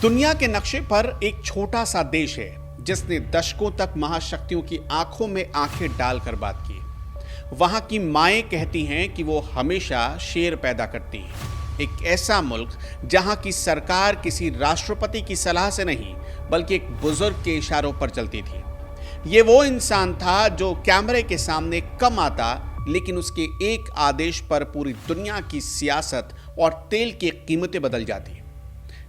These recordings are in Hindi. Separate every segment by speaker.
Speaker 1: दुनिया के नक्शे पर एक छोटा सा देश है जिसने दशकों तक महाशक्तियों की आंखों में आंखें डालकर बात की। वहां की माएं कहती हैं कि वो हमेशा शेर पैदा करती हैं। एक ऐसा मुल्क जहां की सरकार किसी राष्ट्रपति की सलाह से नहीं बल्कि एक बुजुर्ग के इशारों पर चलती थी। ये वो इंसान था जो कैमरे के सामने कम आता, लेकिन उसके एक आदेश पर पूरी दुनिया की सियासत और तेल की कीमतें बदल जाती।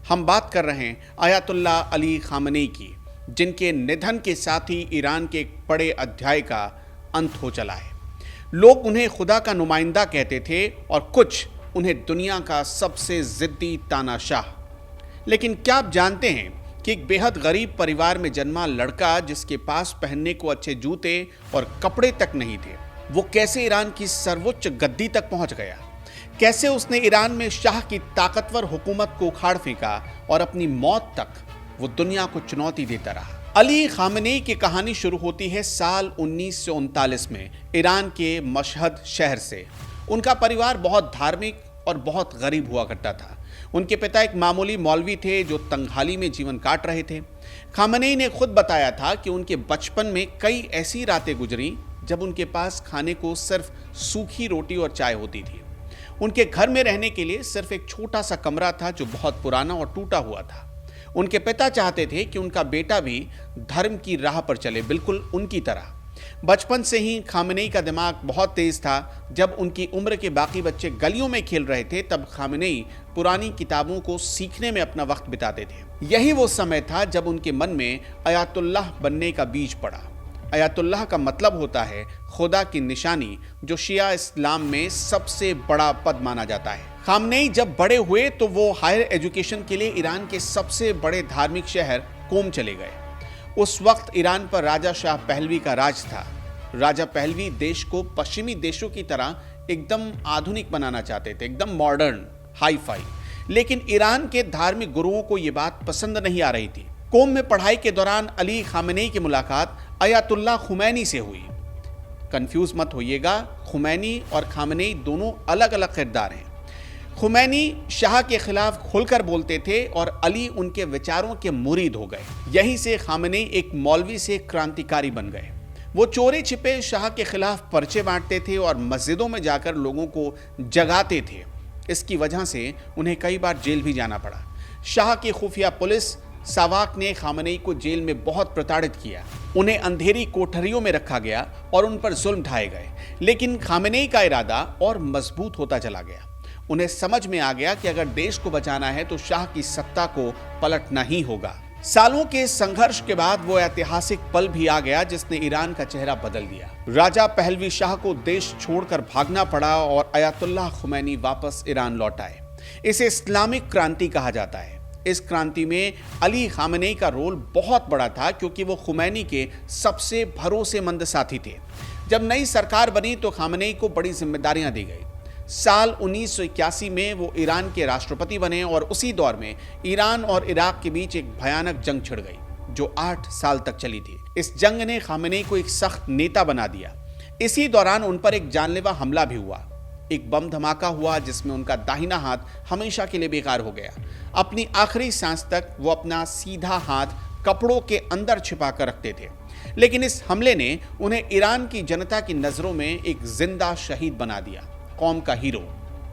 Speaker 1: हम बात कर रहे हैं अयातुल्लाह अली खामनेई की, जिनके निधन के साथ ही ईरान के एक बड़े अध्याय का अंत हो चला है। लोग उन्हें खुदा का नुमाइंदा कहते थे और कुछ उन्हें दुनिया का सबसे जिद्दी तानाशाह। लेकिन क्या आप जानते हैं कि एक बेहद गरीब परिवार में जन्मा लड़का जिसके पास पहनने को अच्छे जूते और कपड़े तक नहीं थे, वो कैसे ईरान की सर्वोच्च गद्दी तक पहुंच गया? कैसे उसने ईरान में शाह की ताकतवर हुकूमत को उखाड़ फेंका और अपनी मौत तक वो दुनिया को चुनौती देता रहा। अली खामनेई की कहानी शुरू होती है साल 1939 में ईरान के मशहद शहर से। उनका परिवार बहुत धार्मिक और बहुत गरीब हुआ करता था। उनके पिता एक मामूली मौलवी थे जो तंगहाली में जीवन काट रहे थे। खामनेई ने खुद बताया था कि उनके बचपन में कई ऐसी रातें गुजरी जब उनके पास खाने को सिर्फ सूखी रोटी और चाय होती थी। उनके घर में रहने के लिए सिर्फ एक छोटा सा कमरा था जो बहुत पुराना और टूटा हुआ था। उनके पिता चाहते थे कि उनका बेटा भी धर्म की राह पर चले, बिल्कुल उनकी तरह। बचपन से ही खामनेई का दिमाग बहुत तेज था। जब उनकी उम्र के बाकी बच्चे गलियों में खेल रहे थे, तब खामनेई पुरानी किताबों को सीखने में अपना वक्त बिताते थे। यही वो समय था जब उनके मन में अयातुल्लाह बनने का बीज पड़ा। अयातुल्लाह का मतलब होता है खुदा की निशानी, जो शिया इस्लाम में सबसे बड़ा पद माना जाता है। खामनेई जब बड़े हुए तो वो हायर एजुकेशन के लिए ईरान के सबसे बड़े धार्मिक शहर कोम चले गए। उस वक्त ईरान पर राजा शाह पहलवी का राज था। राजा पहलवी देश को पश्चिमी देशों की तरह एकदम आधुनिक बनाना चाहते थे, एकदम मॉडर्न, हाई फाई। लेकिन ईरान के धार्मिक गुरुओं को ये बात पसंद नहीं आ रही थी। कोम में पढ़ाई के दौरान अली खामनेई की मुलाकात अयातुल्लाह खुमैनी से हुई। कंफ्यूज मत होइएगा, खुमैनी और खामनेई दोनों अलग अलग किरदार हैं। खुमैनी शाह के खिलाफ खुलकर बोलते थे और अली उनके विचारों के मुरीद हो गए। यहीं से खामनेई एक मौलवी से क्रांतिकारी बन गए। वो चोरी छिपे शाह के खिलाफ पर्चे बांटते थे और मस्जिदों में जाकर लोगों को जगाते थे। इसकी वजह से उन्हें कई बार जेल भी जाना पड़ा। शाह की खुफिया पुलिस सावाक ने खामनेई को जेल में बहुत प्रताड़ित किया। उन्हें अंधेरी कोठरियों में रखा गया और उन पर जुल्म ढाए गए। लेकिन खामनेई का इरादा और मजबूत होता चला गया। उन्हें समझ में आ गया कि अगर देश को बचाना है तो शाह की सत्ता को पलटना ही होगा। सालों के संघर्ष के बाद वो ऐतिहासिक पल भी आ गया जिसने ईरान का चेहरा बदल दिया। राजा पहलवी शाह को देश छोड़कर भागना पड़ा और अयातुल्लाह खुमैनी वापस ईरान लौट आए। इसे इस्लामिक क्रांति कहा जाता है। इस क्रांति में अली खामनेई का रोल बहुत बड़ा था क्योंकि वो खुमैनी के सबसे भरोसेमंद साथी थे। जब नई सरकार बनी तो खामनेई को बड़ी जिम्मेदारियां दी गई। साल 1981 में वो ईरान के राष्ट्रपति बने और उसी दौर में ईरान और इराक के बीच एक भयानक जंग छिड़ गई जो 8 साल तक चली थी। इस जंग ने खामनेई को एक सख्त नेता बना दिया। इसी दौरान उन पर एक जानलेवा हमला भी हुआ। एक बम धमाका हुआ जिसमें उनका दाहिना हाथ हमेशा के लिए बेकार हो गया। अपनी आखिरी सांस तक वो अपना सीधा हाथ कपड़ों के अंदर छिपा कर रखते थे। लेकिन इस हमले ने उन्हें ईरान की जनता की नजरों में एक जिंदा शहीद बना दिया, कौम का हीरो।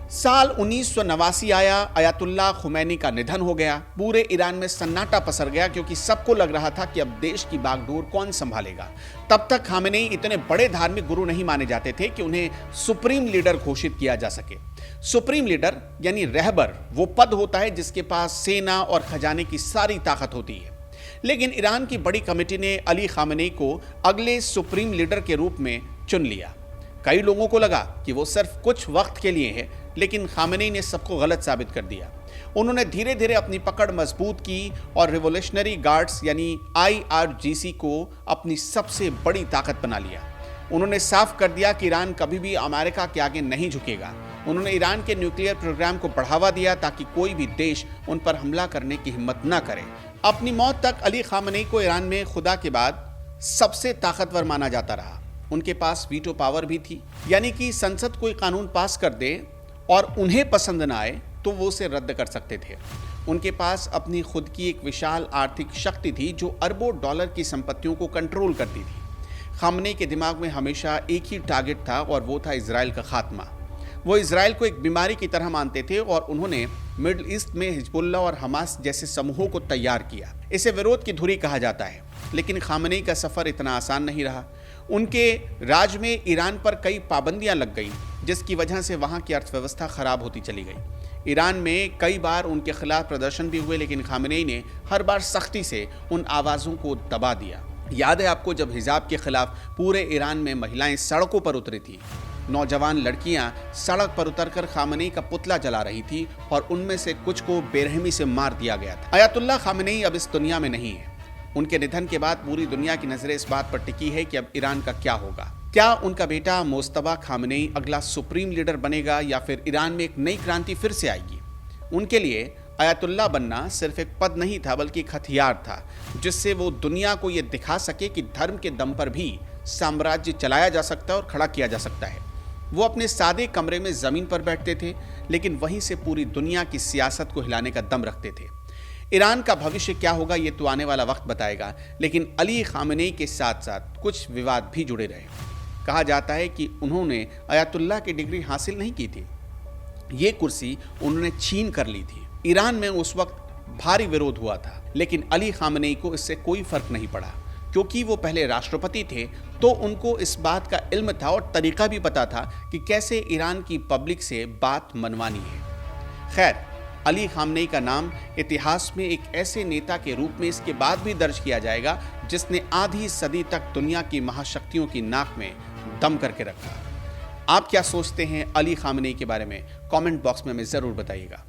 Speaker 1: साल 1989 आया, अयातुल्लाह खुमैनी का निधन हो गया। पूरे ईरान में सन्नाटा पसर गया क्योंकि सबको लग रहा था कि अब देश की बागडोर कौन संभालेगा। तब तक खामनेई इतने बड़े धार्मिक गुरु नहीं माने जाते थे कि उन्हें सुप्रीम लीडर घोषित किया जा सके। सुप्रीम लीडर यानी रहबर वो पद होता है जिसके पास सेना और खजाने की सारी ताकत होती है। लेकिन ईरान की बड़ी कमेटी ने अली खामनेई को अगले सुप्रीम लीडर के रूप में चुन लिया। कई लोगों को लगा कि वो सिर्फ कुछ वक्त के लिए है, लेकिन खामनेई ने सबको गलत साबित कर दिया। उन्होंने धीरे धीरे अपनी पकड़ मजबूत की और रिवोल्यूशनरी गार्ड्स यानी IRGC को अपनी सबसे बड़ी ताकत बना लिया। उन्होंने साफ कर दिया कि ईरान कभी भी अमेरिका के आगे नहीं झुकेगा। उन्होंने ईरान के न्यूक्लियर प्रोग्राम को बढ़ावा दिया ताकि कोई भी देश उन पर हमला करने की हिम्मत न करे। अपनी मौत तक अली खामनेई को ईरान में खुदा के बाद सबसे ताकतवर माना जाता रहा। उनके पास वीटो पावर भी थी, यानी कि संसद कोई कानून पास कर दे और उन्हें पसंद ना आए तो वो उसे रद्द कर सकते थे। उनके पास अपनी खुद की एक विशाल आर्थिक शक्ति थी जो अरबों डॉलर की संपत्तियों को कंट्रोल करती थी। खामनेई के दिमाग में हमेशा एक ही टारगेट था और वो था इजराइल का खात्मा। वो इजराइल को एक बीमारी की तरह मानते थे और उन्होंने मिडिल ईस्ट में हिजबुल्लाह और हमास जैसे समूहों को तैयार किया। इसे विरोध की धुरी कहा जाता है, लेकिन खामनेई का सफर इतना आसान नहीं रहा। उनके राज में ईरान पर कई पाबंदियां लग गईं, जिसकी वजह से वहां की अर्थव्यवस्था खराब होती चली गई। ईरान में कई बार उनके खिलाफ प्रदर्शन भी हुए, लेकिन खामनेई ने हर बार सख्ती से उन आवाज़ों को दबा दिया। याद है आपको, जब हिजाब के खिलाफ पूरे ईरान में महिलाएं सड़कों पर उतरी थी। नौजवान लड़कियां सड़क पर उतरकर खामनेई का पुतला जला रही थी और उनमें से कुछ को बेरहमी से मार दिया गया था। अयतुल्लाह खामनेई अब इस दुनिया में नहीं है। उनके निधन के बाद पूरी दुनिया की नजरें इस बात पर टिकी है कि अब ईरान का क्या होगा। क्या उनका बेटा मोस्तफा खामनेई अगला सुप्रीम लीडर बनेगा या फिर ईरान में एक नई क्रांति फिर से आएगी? उनके लिए अयतुल्लाह बनना सिर्फ एक पद नहीं था, बल्कि एक हथियार था जिससे वो दुनिया को ये दिखा सके कि धर्म के दम पर भी साम्राज्य चलाया जा सकता है और खड़ा किया जा सकता है। वो अपने सादे कमरे में जमीन पर बैठते थे, लेकिन वहीं से पूरी दुनिया की सियासत को हिलाने का दम रखते थे। ईरान का भविष्य क्या होगा ये तो आने वाला वक्त बताएगा, लेकिन अली खामनेई के साथ साथ कुछ विवाद भी जुड़े रहे। कहा जाता है कि उन्होंने अयतुल्लाह की डिग्री हासिल नहीं की थी, ये कुर्सी उन्होंने छीन कर ली थी। ईरान में उस वक्त भारी विरोध हुआ था, लेकिन अली खामनेई को इससे कोई फर्क नहीं पड़ा, क्योंकि वो पहले राष्ट्रपति थे तो उनको इस बात का इल्म था और तरीका भी पता था कि कैसे ईरान की पब्लिक से बात मनवानी है। खैर, अली खामनेई का नाम इतिहास में एक ऐसे नेता के रूप में इसके बाद भी दर्ज किया जाएगा जिसने आधी सदी तक दुनिया की महाशक्तियों की नाक में दम करके रखा। आप क्या सोचते हैं अली खामनेई के बारे में? कमेंट बॉक्स में हमें ज़रूर बताइएगा।